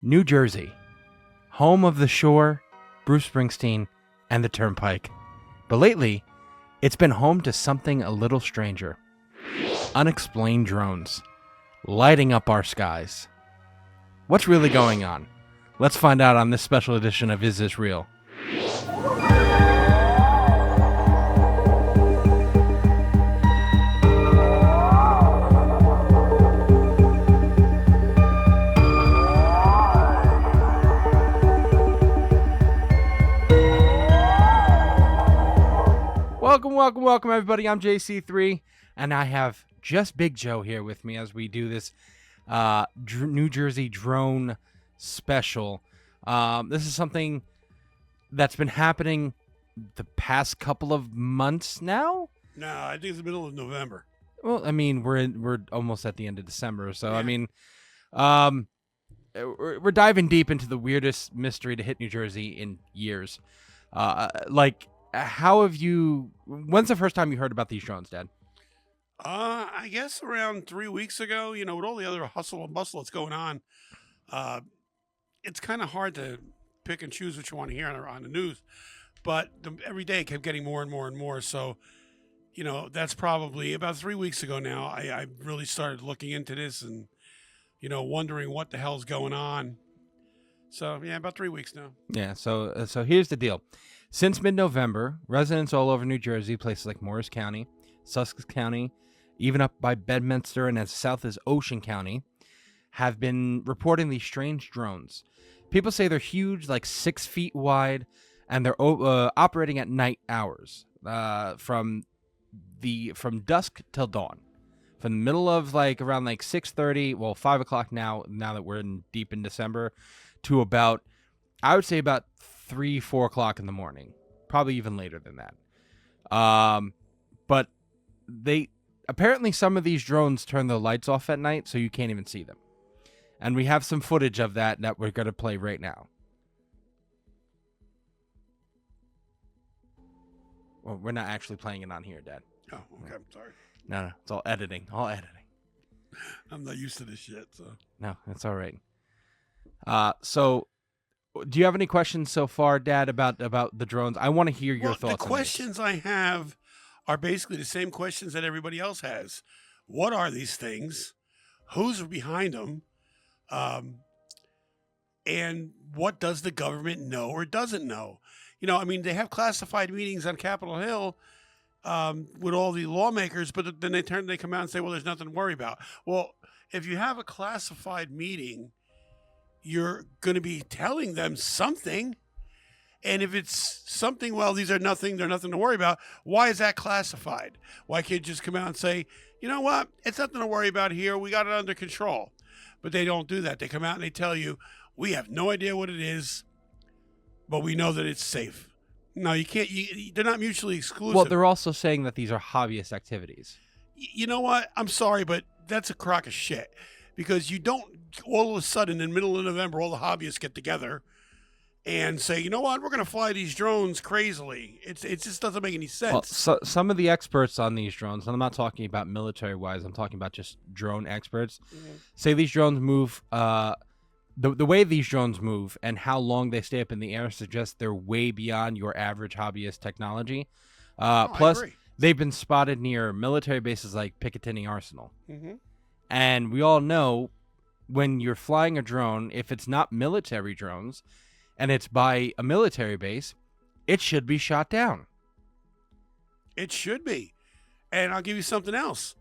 New Jersey, home of the shore, Bruce Springsteen, and the Turnpike. But lately, it's been home to something a little stranger. Unexplained drones, lighting up our skies. What's really going on? Let's find out on this special edition of Is This Real? Welcome, everybody. I'm JC3, and I have just Big Joe here with me as we do this New Jersey drone special. This is something that's been happening the past couple of months now. No, I think it's the middle of November. Well, I mean, we're almost at the end of December, so yeah. I mean, we're diving deep into the weirdest mystery to hit New Jersey in years. How have you? When's the first time you heard about these drones, Dad? I guess around 3 weeks ago. You know, with all the other hustle and bustle that's going on, it's kind of hard to pick and choose what you want to hear on the news. But every day it kept getting more and more and more. So, you know, that's probably about 3 weeks ago now. I really started looking into this and, you know, wondering what the hell's going on. So, yeah, about 3 weeks now. Yeah, so here's the deal. Since mid-November, residents all over New Jersey, places like Morris County, Sussex County, even up by Bedminster and as south as Ocean County, have been reporting these strange drones. People say they're huge, like 6 feet wide, and they're operating at night hours, from dusk till dawn. From the middle of around 6:30, 5 o'clock now that we're deep in December, to about, I would say about 3-4 o'clock in the morning, probably even later than that. But apparently some of these drones turn the lights off at night, so you can't even see them. And we have some footage of that we're going to play right now. Well, we're not actually playing it on here, Dad. Oh, okay. I'm sorry. No, it's all editing. I'm not used to this shit, so. No, it's all right. So, do you have any questions so far, Dad, about the drones? I want to hear your thoughts. The questions I have are basically the same questions that everybody else has. What are these things? Who's behind them? And what does the government know or doesn't know? You know, I mean, they have classified meetings on Capitol Hill with all the lawmakers, but then they come out and say, well, there's nothing to worry about. Well, if you have a classified meeting, you're going to be telling them something. And if it's something, well, they're nothing to worry about. Why is that classified? Why can't you just come out and say, you know what? It's nothing to worry about here. We got it under control. But they don't do that. They come out and they tell you, we have no idea what it is, but we know that it's safe. No, you can't. They're not mutually exclusive. Well, they're also saying that these are hobbyist activities. You know what? I'm sorry, but that's a crock of shit. Because you don't all of a sudden in the middle of November, all the hobbyists get together and say, you know what, we're going to fly these drones crazily. It just doesn't make any sense. Well, so some of the experts on these drones, and I'm not talking about military-wise, I'm talking about just drone experts, say these drones move, the way these drones move and how long they stay up in the air suggests they're way beyond your average hobbyist technology. Plus, they've been spotted near military bases like Picatinny Arsenal. Mm-hmm. And we all know when you're flying a drone, if it's not military drones and it's by a military base, it should be shot down. It should be. And I'll give you something else.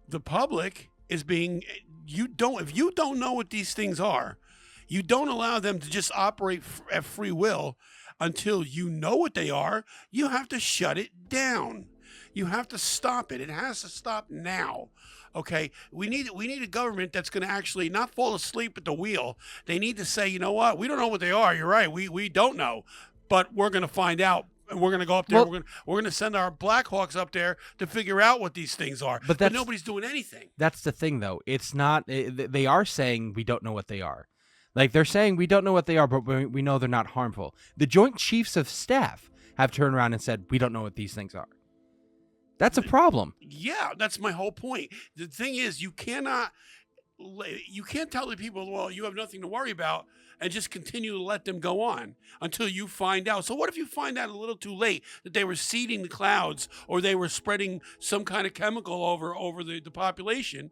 The public is being, if you don't know what these things are, you don't allow them to just operate at free will until you know what they are. You have to shut it down. You have to stop it. It has to stop now. Okay, we need a government that's going to actually not fall asleep at the wheel. They need to say, you know what, we don't know what they are. You're right, we don't know, but we're going to find out, and we're going to go up there. We're going to send our Blackhawks up there to figure out what these things are. But nobody's doing anything. That's the thing, though. It's not. They are saying we don't know what they are. Like they're saying we don't know what they are, but we know they're not harmful. The Joint Chiefs of Staff have turned around and said we don't know what these things are. That's a problem. Yeah, that's my whole point. The thing is, you cannot you can't tell the people, well, you have nothing to worry about, and just continue to let them go on until you find out. So what if you find out a little too late that they were seeding the clouds or they were spreading some kind of chemical over the population?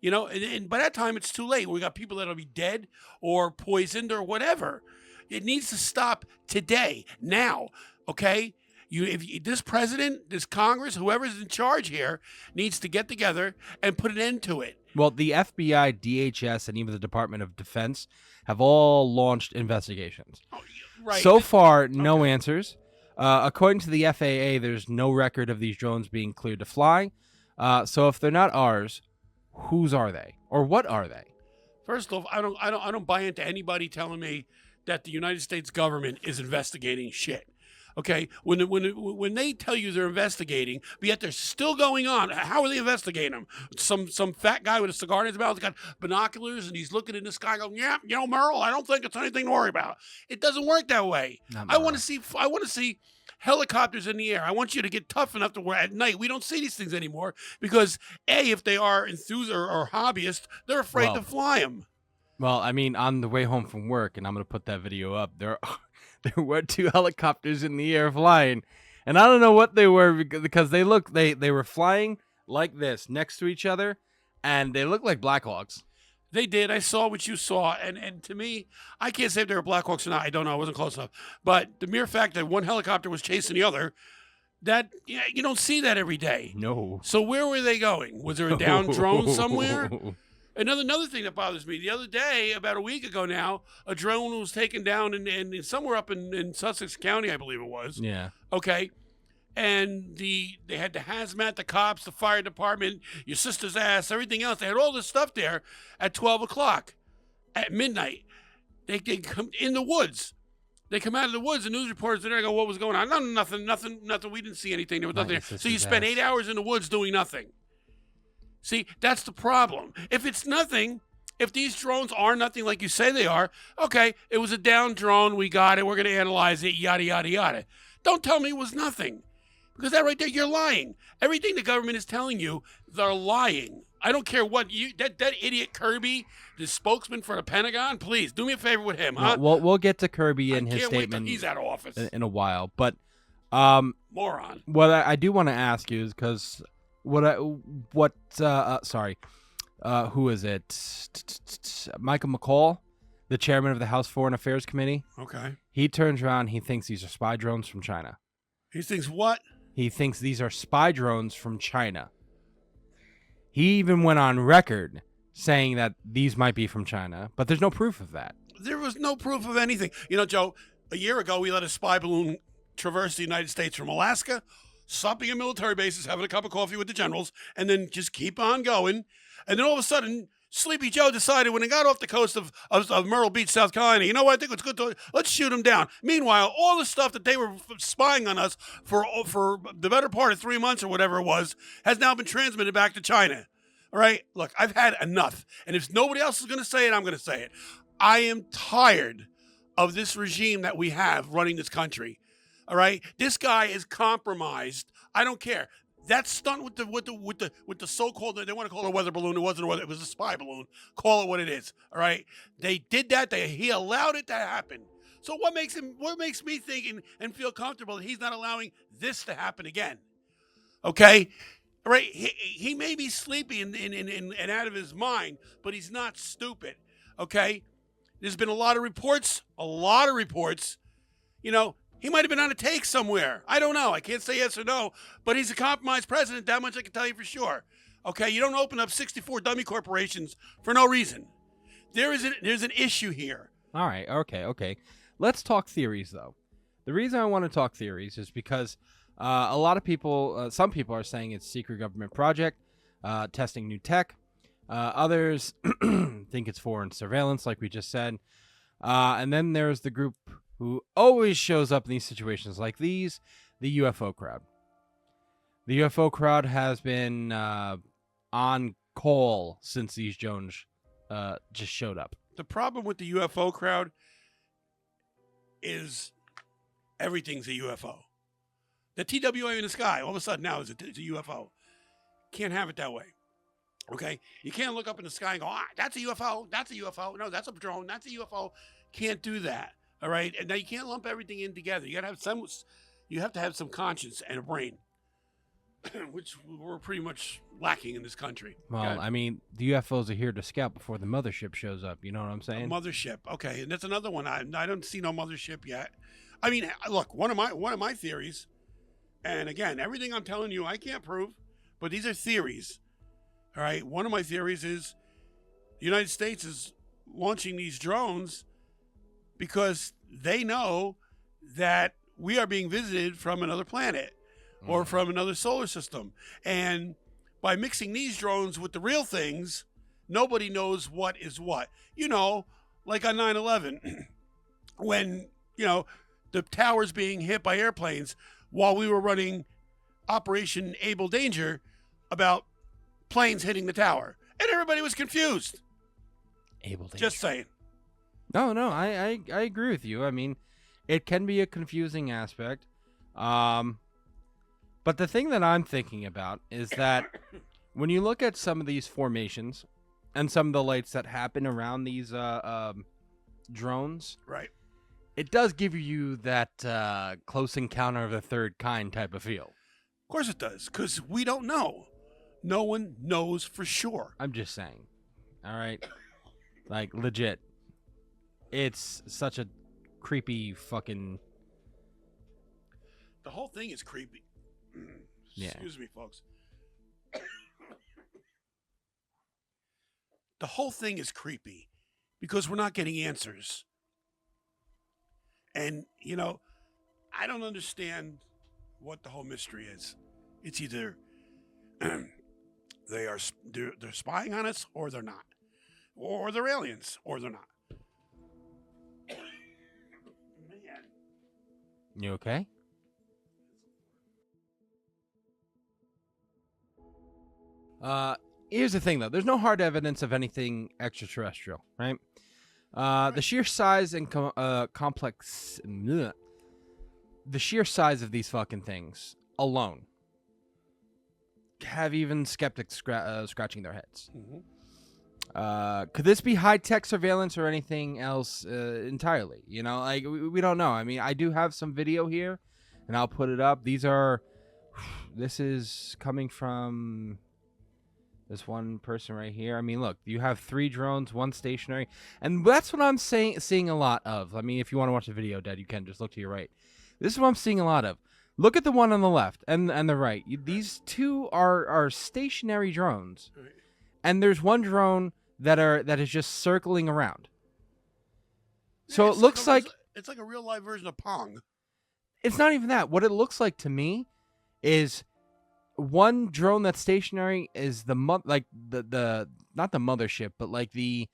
And by that time it's too late. We got people that'll be dead or poisoned or whatever. It needs to stop today, now. Okay, this president, this Congress, whoever's in charge here, needs to get together and put an end to it. Well, the FBI, DHS, and even the Department of Defense have all launched investigations. Oh, right. So far, no answers. According to the FAA, there's no record of these drones being cleared to fly. So if they're not ours, whose are they, or what are they? First off, I don't buy into anybody telling me that the United States government is investigating shit. Okay, when they tell you they're investigating, but yet they're still going on. How are they investigating them? Some fat guy with a cigar in his mouth, got binoculars, and he's looking in the sky, going, "Yeah, Merle, I don't think it's anything to worry about." It doesn't work that way. I want to see helicopters in the air. I want you to get tough enough to where at night we don't see these things anymore because if they are enthusiasts or hobbyists, they're afraid to fly them. Well, I mean, on the way home from work, and I'm going to put that video up, there were 2 helicopters in the air flying, and I don't know what they were because they were flying like this next to each other, and they looked like Black Hawks. They did. I saw what you saw, and to me, I can't say if they were Black Hawks or not. I don't know. I wasn't close enough. But the mere fact that one helicopter was chasing the other, you don't see that every day. No. So where were they going? Was there a downed drone somewhere? Another thing that bothers me, the other day, about a week ago now, a drone was taken down in somewhere up in Sussex County, I believe it was. Yeah. Okay. And they had the hazmat, the cops, the fire department, your sister's ass, everything else. They had all this stuff there at 12 o'clock, at midnight. They come in the woods. They come out of the woods, and news reporters are there and go, what was going on? No, nothing. We didn't see anything. There was nothing there. So you spent 8 hours in the woods doing nothing. See, that's the problem. If it's nothing, if these drones are nothing like you say they are, okay, it was a down drone, we got it, we're going to analyze it, yada, yada, yada. Don't tell me it was nothing. Because that right there, you're lying. Everything the government is telling you, they're lying. I don't care what that idiot Kirby, the spokesman for the Pentagon, please do me a favor with him, huh? We'll get to Kirby and his statement. statement. Wait till he's out of office in a while, but moron. What I do want to ask you is because who is it? Michael McCall, the chairman of the House Foreign Affairs Committee. Okay. He turns around. He thinks these are spy drones from China. He thinks what? He thinks these are spy drones from China. He even went on record saying that these might be from China, but there's no proof of that. There was no proof of anything. Joe, a year ago, we let a spy balloon traverse the United States from Alaska, stopping at military bases, having a cup of coffee with the generals, and then just keep on going. And then all of a sudden, Sleepy Joe decided when he got off the coast of Myrtle Beach, South Carolina, you know what, I think it's good let's shoot him down. Meanwhile, all the stuff that they were spying on us for the better part of 3 months or whatever it was has now been transmitted back to China. All right? Look, I've had enough. And if nobody else is going to say it, I'm going to say it. I am tired of this regime that we have running this country. All right? This guy is compromised. I don't care. That stunt with the so-called, they want to call it a weather balloon. It wasn't a weather. It was a spy balloon. Call it what it is. All right. They did that. He allowed it to happen. So what makes me think and feel comfortable that he's not allowing this to happen again? Okay. All right. He may be sleepy and out of his mind, but he's not stupid. Okay. There's been a lot of reports. He might have been on a take somewhere. I don't know. I can't say yes or no, but he's a compromised president. That much I can tell you for sure. Okay, you don't open up 64 dummy corporations for no reason. There's an issue here. All right, okay. Let's talk theories, though. The reason I want to talk theories is because a lot of people, some people are saying it's a secret government project, testing new tech. Others think it's foreign surveillance, like we just said. And then there's the group who always shows up in these situations like these, the UFO crowd. The UFO crowd has been on call since these drones just showed up. The problem with the UFO crowd is everything's a UFO. The TWA in the sky, all of a sudden now is a UFO. Can't have it that way. Okay, you can't look up in the sky and go, that's a UFO. That's a UFO. No, that's a drone. That's a UFO. Can't do that. All right, and now you can't lump everything in together. You got to have some. You have to have some conscience and a brain, which we're pretty much lacking in this country. Well, I mean, the UFOs are here to scout before the mothership shows up. You know what I'm A saying? mothership. Okay, and that's another one. I don't see no mothership yet. I mean, look, one of my theories, and again, everything I'm telling you, I can't prove, but these are theories. All right, one of my theories is the United States is launching these drones because they know that we are being visited from another planet or from another solar system. And by mixing these drones with the real things, nobody knows what is what. You know, like on 9/11, when, the towers being hit by airplanes while we were running Operation Able Danger about planes hitting the tower. And everybody was confused. Able to. Just saying. No, I agree with you. I mean, it can be a confusing aspect. But the thing that I'm thinking about is that when you look at some of these formations and some of the lights that happen around these drones, Right. it does give you that close encounter of the third kind type of feel. Of course it does, because we don't know. No one knows for sure. I'm just saying. All right? Like, legit. It's such a creepy fucking... The whole thing is creepy. Yeah. Excuse me, folks. The whole thing is creepy because we're not getting answers. And, I don't understand what the whole mystery is. It's either they're spying on us or they're not. Or they're aliens or they're not. Man. You okay? Here's the thing, though. There's no hard evidence of anything extraterrestrial, right? The sheer size and complex... Bleh, the sheer size of these fucking things alone have even skeptics scratching their heads. Mm-hmm. Could this be high-tech surveillance or anything else entirely? Like, we don't know. I mean, I do have some video here, and I'll put it up. This is coming from this one person right here. I mean, look, you have 3 drones, 1 stationary, and that's what I'm seeing a lot of. I mean, if you want to watch the video, Dad, you can just look to your right. This is what I'm seeing a lot of. Look at the one on the left and the right. These 2 are stationary drones, Right. and there's 1 drone that is just circling around. So it looks like it's like a real live version of Pong. it's not even that. What it looks like to me is 1 drone that's stationary is the not the mothership, but like the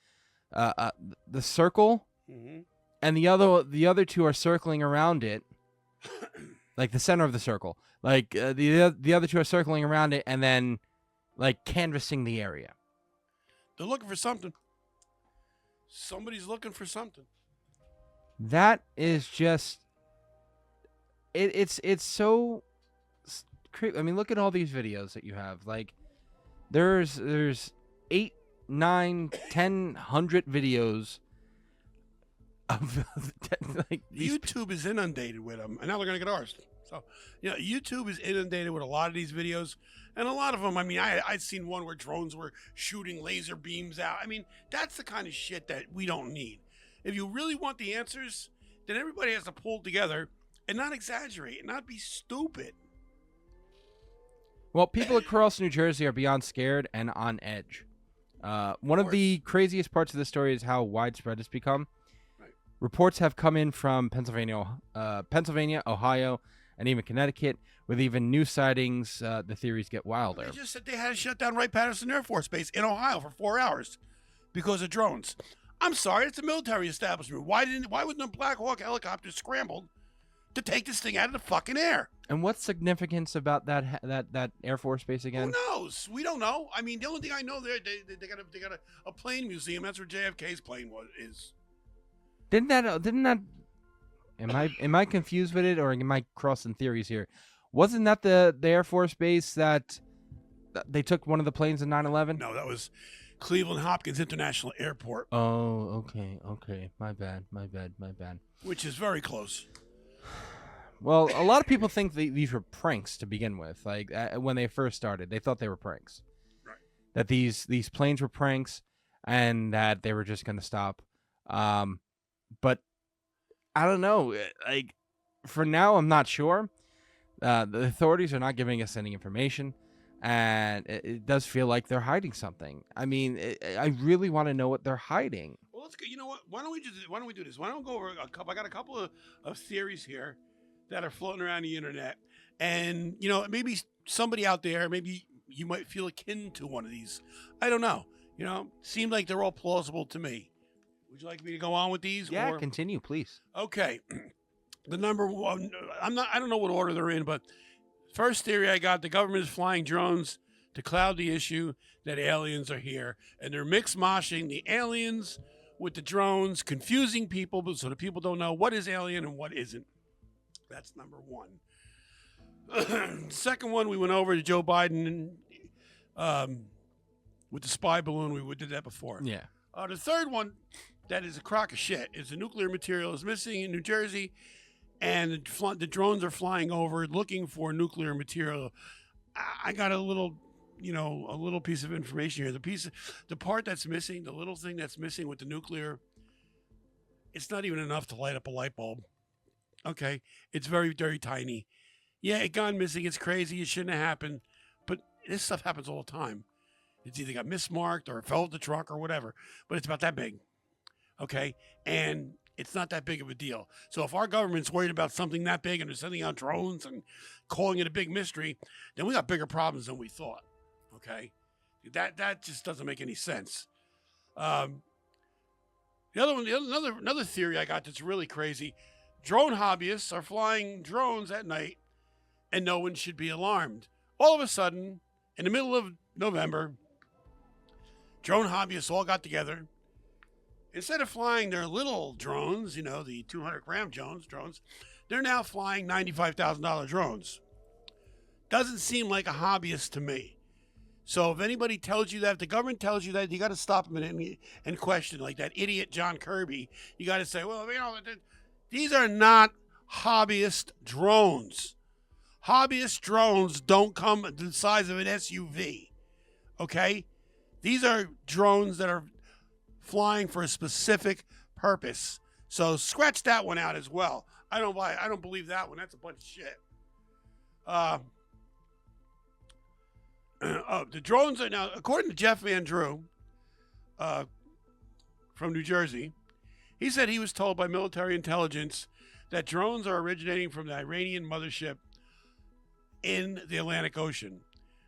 circle, Mm-hmm. and the other 2 are circling around it, like the center of the circle. Like the other 2 are circling around it and then like canvassing the area. They're looking for something. Somebody's looking for something. That is just it's so creepy. I mean, look at all these videos that you have. Like, there's 8, 9, 10, 100 videos of like these. YouTube is inundated with them, and now they're going to get ours. So, YouTube is inundated with a lot of these videos, and a lot of them. I mean, I'd seen one where drones were shooting laser beams out. I mean, that's the kind of shit that we don't need. If you really want the answers, then everybody has to pull together and not exaggerate and not be stupid. Well, people across New Jersey are beyond scared and on edge. One of the craziest parts of this story is how widespread it's become. Right. Reports have come in from Pennsylvania, Ohio, and even Connecticut, with even new sightings. The theories get wilder. They just said they had to shut down Wright-Patterson Air Force Base in Ohio for 4 hours because of drones. I'm sorry, it's a military establishment. Why wasn't the Black Hawk helicopter scrambled to take this thing out of the fucking air? And what's significance about that Air Force Base again? Who knows? We don't know. I mean, the only thing I know, they got a plane museum. That's where JFK's plane is. Didn't that? Am I confused with it, or am I crossing theories here? Wasn't that the Air Force Base that they took one of the planes in 9/11? No, that was Cleveland Hopkins International Airport, Oh, okay. My bad. which is very close. Well, a lot of people think these were pranks to begin with. Like when they first started, they thought they were pranks. Right. That these planes were pranks, and that they were just going to stop. But I don't know. Like for now, I'm not sure. The authorities are not giving us any information, and it does feel like they're hiding something. I mean, I really want to know what they're hiding. Well, let's go. You know what? Why don't we do this? Why don't we go over a couple? I got a couple of theories here that are floating around the internet, and maybe somebody out there, maybe you might feel akin to one of these. I don't know. Seem like they're all plausible to me. Would you like me to go on with these? Yeah, continue, please. Okay. The number one, I don't know what order they're in, but first theory I got, the government is flying drones to cloud the issue that aliens are here. And they're mix-moshing the aliens with the drones, confusing people so the people don't know what is alien and what isn't. That's number one. Second one, we went over to Joe Biden with the spy balloon. We did that before. Yeah. The third one, that is a crock of shit, is the nuclear material is missing in New Jersey, and the drones are flying over looking for nuclear material. I got a little piece of information here. The part that's missing, the little thing that's missing with the nuclear, it's not even enough to light up a light bulb. Okay, it's very, very tiny. Yeah, it gone missing. It's crazy. It shouldn't have happened, but this stuff happens all the time. It's either got mismarked or it fell off the truck or whatever, but it's about that big. Okay, and it's not that big of a deal. So if our government's worried about something that big and they're sending out drones and calling it a big mystery, then we got bigger problems than we thought. Okay, that just doesn't make any sense. The other one, another theory I got that's really crazy: drone hobbyists are flying drones at night, and no one should be alarmed. All of a sudden, in the middle of November, drone hobbyists all got together. Instead of flying their little drones, the 200-gram drones, they're now flying $95,000 drones. Doesn't seem like a hobbyist to me. So if anybody tells you that, if the government tells you that, you got to stop a minute and question, like that idiot John Kirby. You got to say, well, these are not hobbyist drones. Hobbyist drones don't come the size of an SUV. Okay? These are drones that are flying for a specific purpose. So scratch that one out as well. I don't believe that one. That's a bunch of shit. The drones are now, according to Jeff Van Drew from New Jersey, he said he was told by military intelligence that drones are originating from the Iranian mothership in the Atlantic Ocean.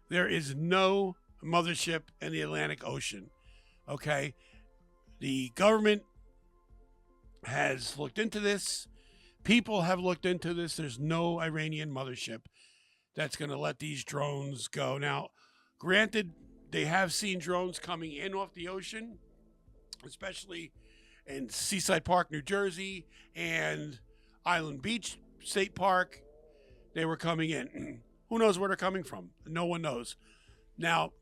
There is no mothership in the Atlantic Ocean. Okay? The government has looked into this. People have looked into this. There's no Iranian mothership that's going to let these drones go. Now, granted, they have seen drones coming in off the ocean, especially in Seaside Park, New Jersey, and Island Beach State Park. They were coming in. Who knows where they're coming from? No one knows. Now,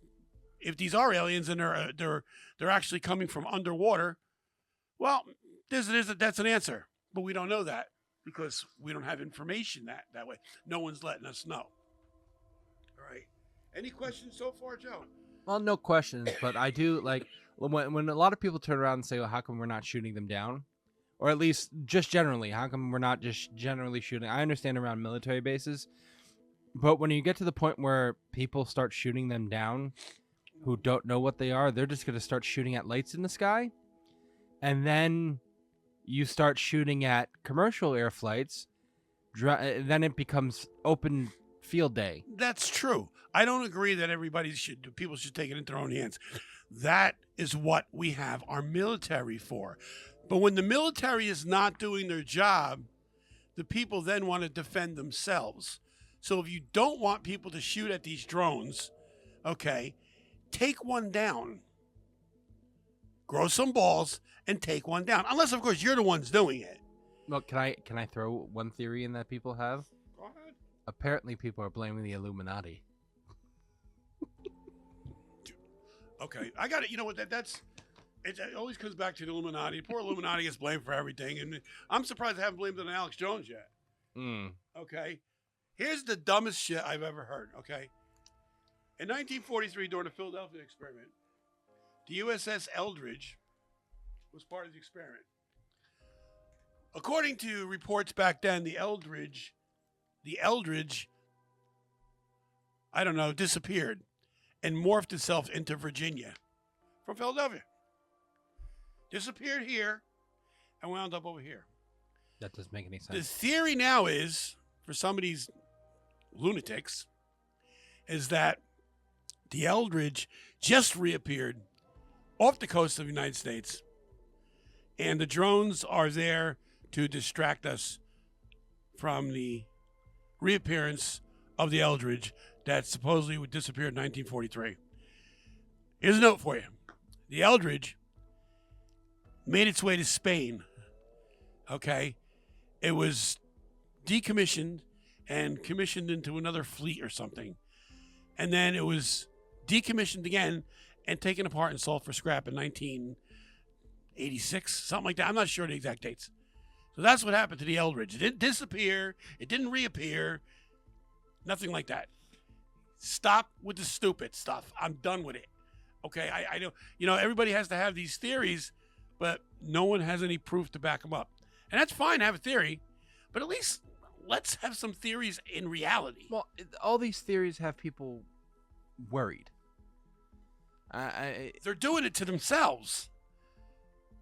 if these are aliens and they're actually coming from underwater, well, that's an answer. But we don't know that because we don't have information that way. No one's letting us know. All right. Any questions so far, Joe? Well, no questions, but I do like when a lot of people turn around and say, well, how come we're not shooting them down? Or at least just generally, how come we're not just generally shooting? I understand around military bases, but when you get to the point where people start shooting them down who don't know what they are, they're just going to start shooting at lights in the sky. And then you start shooting at commercial air flights. Then it becomes open field day. That's true. I don't agree that people should take it into their own hands. That is what we have our military for. But when the military is not doing their job, the people then want to defend themselves. So if you don't want people to shoot at these drones, okay, take one down. Grow some balls and take one down. Unless, of course, you're the ones doing it. Well, can I throw one theory in that people have? Go ahead. Apparently, people are blaming the Illuminati. Okay, I got it. You know what? It always comes back to the Illuminati. Poor Illuminati gets blamed for everything, and I'm surprised I haven't blamed it on Alex Jones yet. Okay, here's the dumbest shit I've ever heard. Okay, in 1943, during the Philadelphia experiment, the USS Eldridge was part of the experiment. According to reports back then, the Eldridge, I don't know, disappeared and morphed itself into Virginia from Philadelphia. Disappeared here and wound up over here. That doesn't make any sense. The theory now is, for some of these lunatics, is that the Eldridge just reappeared off the coast of the United States, and the drones are there to distract us from the reappearance of the Eldridge that supposedly would disappear in 1943. Here's a note for you. The Eldridge made its way to Spain. Okay? It was decommissioned and commissioned into another fleet or something. And then it was decommissioned again and taken apart and sold for scrap in 1986, something like that. I'm not sure the exact dates. So that's what happened to the Eldridge. It didn't disappear. It didn't reappear. Nothing like that. Stop with the stupid stuff. I'm done with it. Okay, I know, everybody has to have these theories, but no one has any proof to back them up. And that's fine to have a theory, but at least let's have some theories in reality. Well, all these theories have people worried. They're doing it to themselves.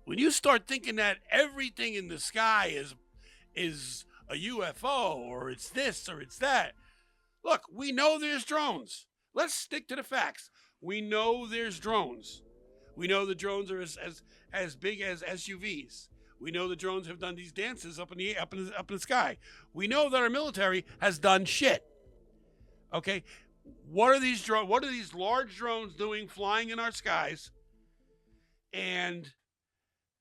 When you start thinking that everything in the sky is a UFO, or it's this or it's that, look, we know there's drones. Let's stick to the facts. We know there's drones. We know the drones are as big as SUVs. We know the drones have done these dances up in the sky. We know that our military has done shit. Okay, what are these large drones doing flying in our skies? And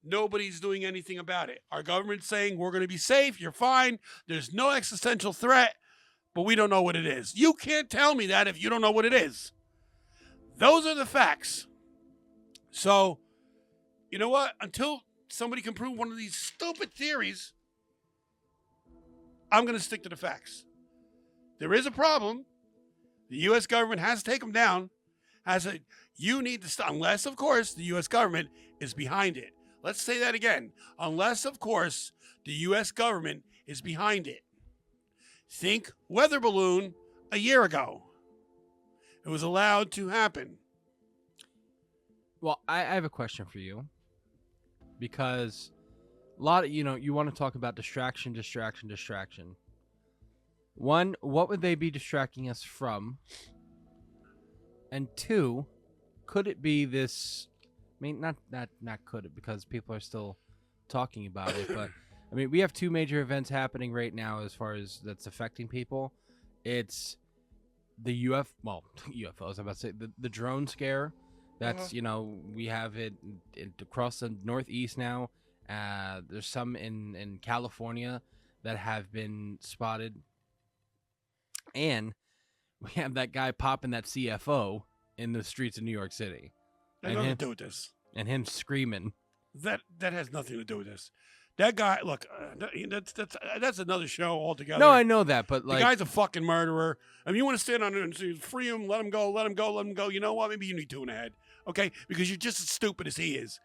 nobody's doing anything about it. Our government's saying we're going to be safe. You're fine. There's no existential threat, but we don't know what it is. You can't tell me that if you don't know what it is. Those are the facts. So, you know what? Until somebody can prove one of these stupid theories, I'm going to stick to the facts. There is a problem. The U.S. government has to take them down. You need to stop, unless, of course, the U.S. government is behind it. Let's say that again. Unless, of course, the U.S. government is behind it. Think weather balloon a year ago. It was allowed to happen. Well, I have a question for you, because a lot of, you want to talk about distraction. One, what would they be distracting us from? And two, could it be this? I mean, not could it, because people are still talking about it, but I mean, we have two major events happening right now as far as that's affecting people. It's the UFOs. I'm about to say the drone scare. That's we have it across the Northeast now. There's some in California that have been spotted, and we have that guy popping that CFO in the streets of New York City. That has nothing to do with this. And him screaming. That has nothing to do with this. That guy, look, that's another show altogether. No, I know that, but like, the guy's a fucking murderer. I mean, you want to stand on it and say, free him, let him go. You know what? Maybe you need two in the head, okay? Because you're just as stupid as he is.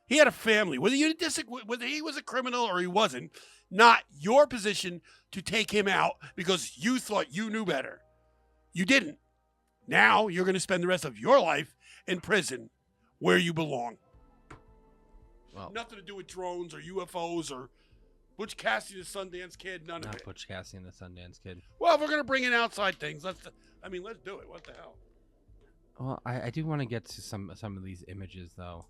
He had a family. Whether he was a criminal or he wasn't, not your position to take him out because you thought you knew better. You didn't. Now you're going to spend the rest of your life in prison where you belong. Well, nothing to do with drones or UFOs or Butch Cassidy the Sundance Kid. None of it. Not Butch Cassidy the Sundance Kid. Well, if we're going to bring in outside things, let's do it. What the hell? Well, I do want to get to some of these images, though.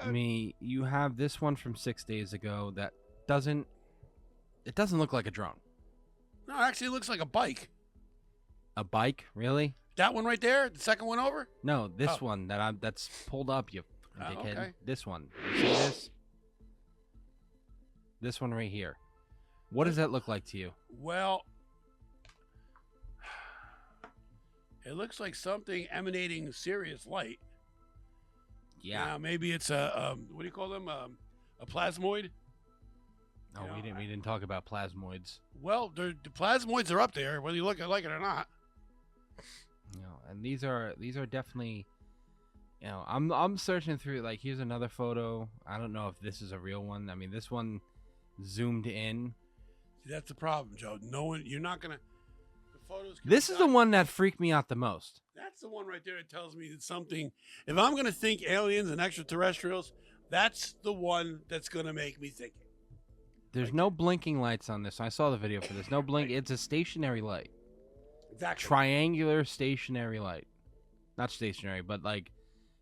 I mean, you have this one from 6 days ago that doesn't look like a drone. No, it actually looks like a bike. A bike? Really? That one right there? The second one over? No, this one that's pulled up, you dickhead. Okay. This one. You see this? This one right here. What does that look like to you? Well, it looks like something emanating serious light. Yeah. Now, maybe it's a what do you call them? A plasmoid. No, You know, we didn't talk about plasmoids. Well, the plasmoids are up there, whether you look like it or not. And these are definitely, I'm searching through. Like, here's another photo. I don't know if this is a real one. I mean, this one zoomed in. See, that's the problem, Joe. No one, you're not gonna. The photos. This is the one that freaked me out the most. That's the one right there that tells me that something. If I'm gonna think aliens and extraterrestrials, that's the one that's gonna make me think it. There's no blinking lights on this. I saw the video for this. No blink. It's a stationary light. Exactly. Triangular stationary light. Not stationary, but like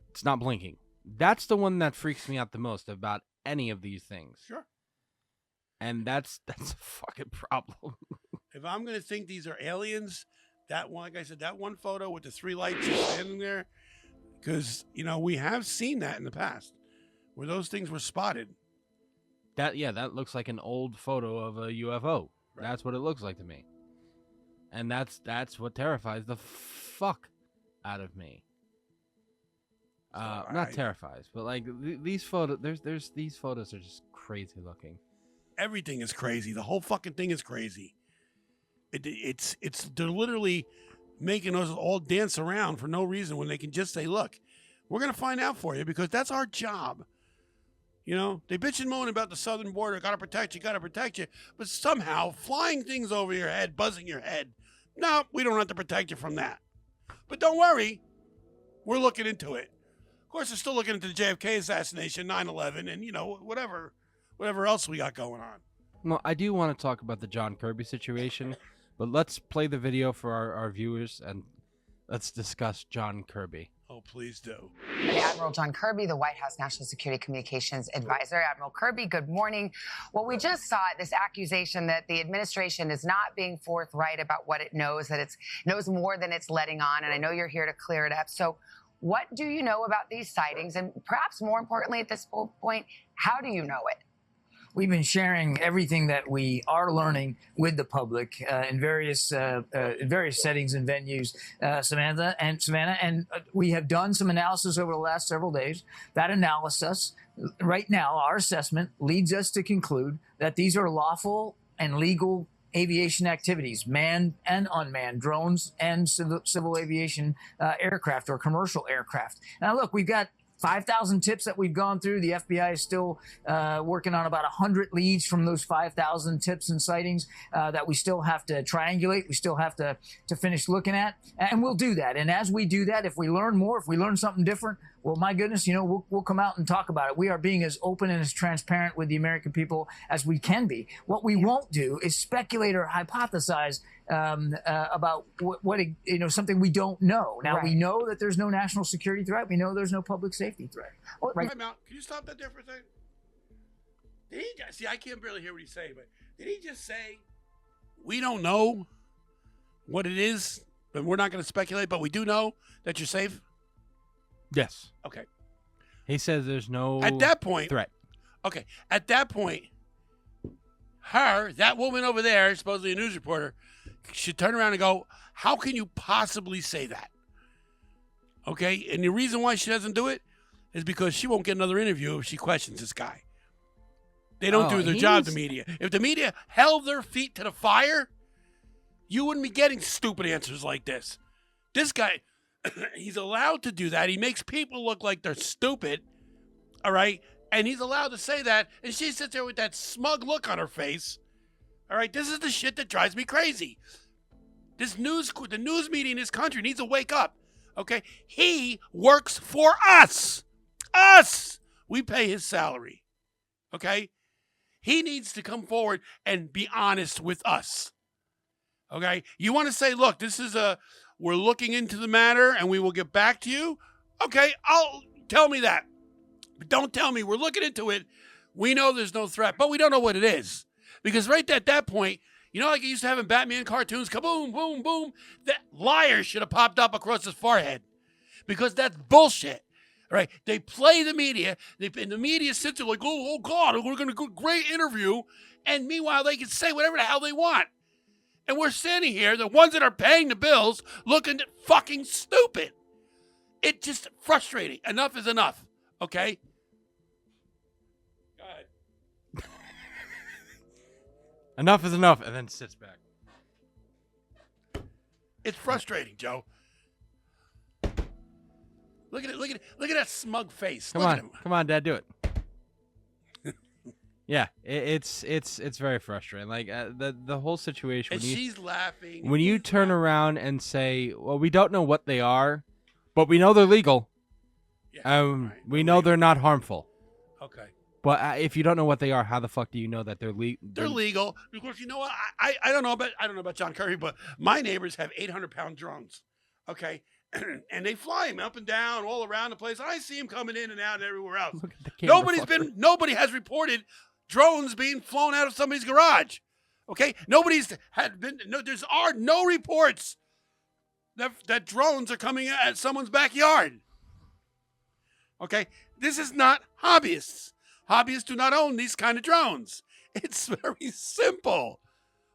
it's not blinking. That's the one that freaks me out the most about any of these things. Sure. And that's a fucking problem. If I'm gonna think these are aliens, that one, like I said, that one photo with the 3 lights just standing there, because we have seen that in the past, where those things were spotted. That looks like an old photo of a UFO. Right. That's what it looks like to me. And that's what terrifies the fuck out of me. Not terrifies, but like these photos. There's these photos are just crazy looking. Everything is crazy. The whole fucking thing is crazy. It's they're literally making us all dance around for no reason when they can just say, "Look, we're gonna find out for you because that's our job." They bitch and moan about the southern border. Gotta protect you. But somehow flying things over your head, buzzing your head. No, we don't have to protect you from that. But don't worry, we're looking into it. Of course, we're still looking into the JFK assassination, 9/11, and whatever else we got going on. Well, I do want to talk about the John Kirby situation, but let's play the video for our viewers and let's discuss John Kirby. Oh, please do. Admiral John Kirby, the White House National Security Communications Advisor. Admiral Kirby, good morning. Well, we just saw this accusation that the administration is not being forthright about what it knows, that it knows more than it's letting on, and I know you're here to clear it up. So what do you know about these sightings? And perhaps more importantly at this point, how do you know it? We've been sharing everything that we are learning with the public in various settings and venues, Savannah, and we have done some analysis over the last several days. That analysis, right now, our assessment leads us to conclude that these are lawful and legal aviation activities, manned and unmanned, drones and civil aviation aircraft or commercial aircraft. Now, look, we've got 5,000 tips that we've gone through. The FBI is still working on about 100 leads from those 5,000 tips and sightings that we still have to triangulate. We still have to finish looking at, and we'll do that. And as we do that, if we learn more, if we learn something different, well, my goodness, we'll come out and talk about it. We are being as open and as transparent with the American people as we can be. What we won't do is speculate or hypothesize about what something we don't know. Now, we know that there's no national security threat. We know there's no public safety threat. Well, right. Time out. Can you stop that there for a second? Did he see? I can't barely hear what he's saying, but did he just say we don't know what it is, but we're not going to speculate, but we do know that you're safe? Yes. Okay. He says there's no at that point threat. Okay. At that point, that woman over there, supposedly a news reporter, should turn around and go, how can you possibly say that? Okay. And the reason why she doesn't do it is because she won't get another interview if she questions this guy. They don't do their job, the media. If the media held their feet to the fire, you wouldn't be getting stupid answers like this. This guy, he's allowed to do that. He makes people look like they're stupid. All right. And he's allowed to say that. And she sits there with that smug look on her face. All right. This is the shit that drives me crazy. The news media in this country needs to wake up. Okay. He works for us. Us. We pay his salary. Okay. He needs to come forward and be honest with us. Okay. You want to say, look, we're looking into the matter and we will get back to you. Okay, tell me that. But don't tell me we're looking into it. We know there's no threat, but we don't know what it is. Because right at that point, like you used to have in Batman cartoons, kaboom, boom, boom, that liar should have popped up across his forehead. Because that's bullshit. All right? They play the media, and the media sits there like, oh God, we're going to go great interview. And meanwhile, they can say whatever the hell they want. And we're standing here, the ones that are paying the bills, looking fucking stupid. It's just frustrating. Enough is enough. Okay? Go ahead. Enough is enough, and then sits back. It's frustrating, Joe. Look at it. Look at that smug face. Come Look on, at him. come on, Dad, do it. Yeah, it's very frustrating. Like the whole situation. And she's laughing. When you turn around and say, "Well, we don't know what they are, but we know they're legal. Yeah, right. We know they're not harmful." Okay. But if you don't know what they are, how the fuck do you know that they're legal? They're legal because you know what? I don't know about John Kirby, but my neighbors have 800-pound drones. Okay. And they fly him up and down all around the place. I see him coming in and out and everywhere else. Nobody has reported drones being flown out of somebody's garage. Okay? No reports that drones are coming at someone's backyard. Okay? This is not hobbyists. Hobbyists do not own these kind of drones. It's very simple.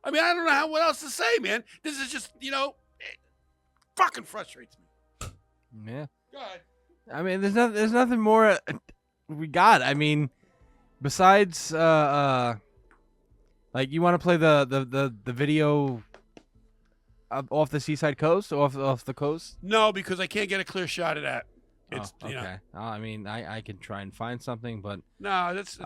I mean, I don't know what else to say, man. This is just, it fucking frustrates me. Yeah. Go ahead. I mean, there's nothing more we got. I mean, besides like you want to play the video off the seaside coast, off the coast? No, because I can't get a clear shot of that. It's okay. I mean, I can try and find something, but no, that's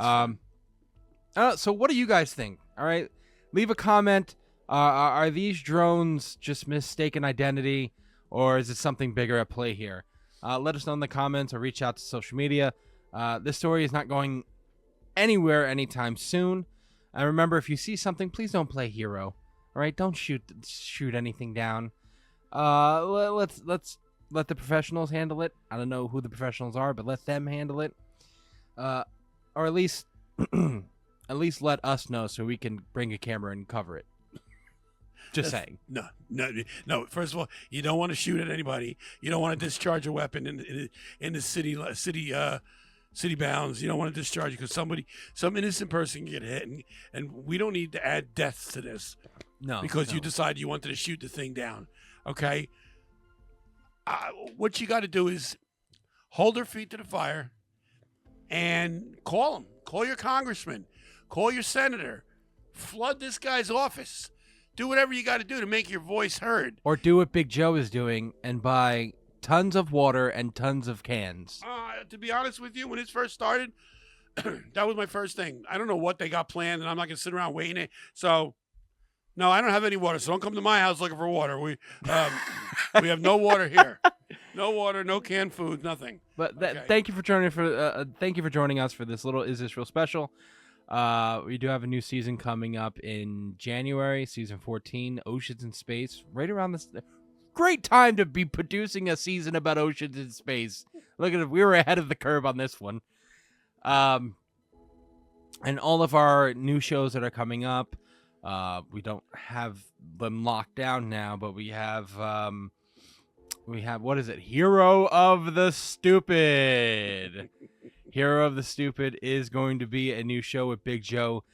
so what do you guys think? All right, leave a comment. Are these drones just mistaken identity, or is it something bigger at play here? Let us know in the comments or reach out to social media. This story is not going anywhere anytime soon. And remember, if you see something, please don't play hero. All right, don't shoot anything down. Let's let the professionals handle it. I don't know who the professionals are, but let them handle it. Or at least let us know so we can bring a camera and cover it. Just saying. No. First of all, you don't want to shoot at anybody. You don't want to discharge a weapon in the city bounds. You don't want to discharge it because some innocent person can get hit, and we don't need to add deaths to this. No, because you decided you wanted to shoot the thing down. Okay. What you got to do is hold their feet to the fire and call them. Call your congressman. Call your senator. Flood this guy's office. Do whatever you got to do to make your voice heard. Or do what Big Joe is doing and buy tons of water and tons of cans. To be honest with you, when this first started, that was my first thing. I don't know what they got planned, and I'm not going to sit around waiting it. So, no, I don't have any water, so don't come to my house looking for water. We have no water here. No water, no canned food, nothing. But thank you for joining us for this little Is This Real special. We do have a new season coming up in January, season 14, Oceans in Space. Right around this great time to be producing a season about oceans in space. Look at it, we were ahead of the curve on this one. And all of our new shows that are coming up, we don't have them locked down now, but we have what is it? Hero of the Stupid. Hero of the Stupid is going to be a new show with Big Joe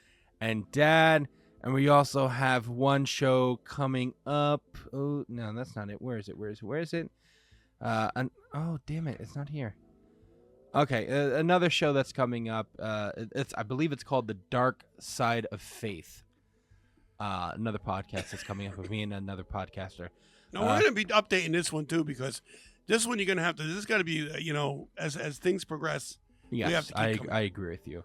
and Dad. And we also have one show coming up. Oh, no, that's not it. Where is it? Oh, damn it. It's not here. Okay, another show that's coming up. I believe it's called The Dark Side of Faith. Another podcast that's coming up with me and another podcaster. No, we're going to be updating this one, too, because this one you're going to have to, this is got to be, as things progress. Yes, I agree with you.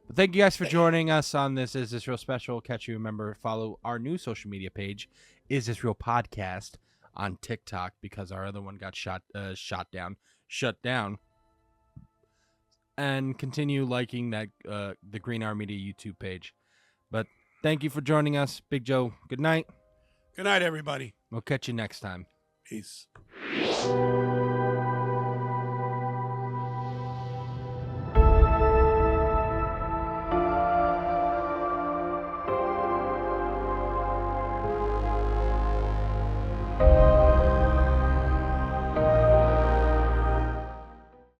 But thank you guys for joining us on this Is This Real special. Catch you. Remember, follow our new social media page, Is This Real Podcast, on TikTok because our other one got shut down. And continue liking that the Green Hour Media YouTube page. But thank you for joining us, Big Joe. Good night. Good night, everybody. We'll catch you next time. Peace.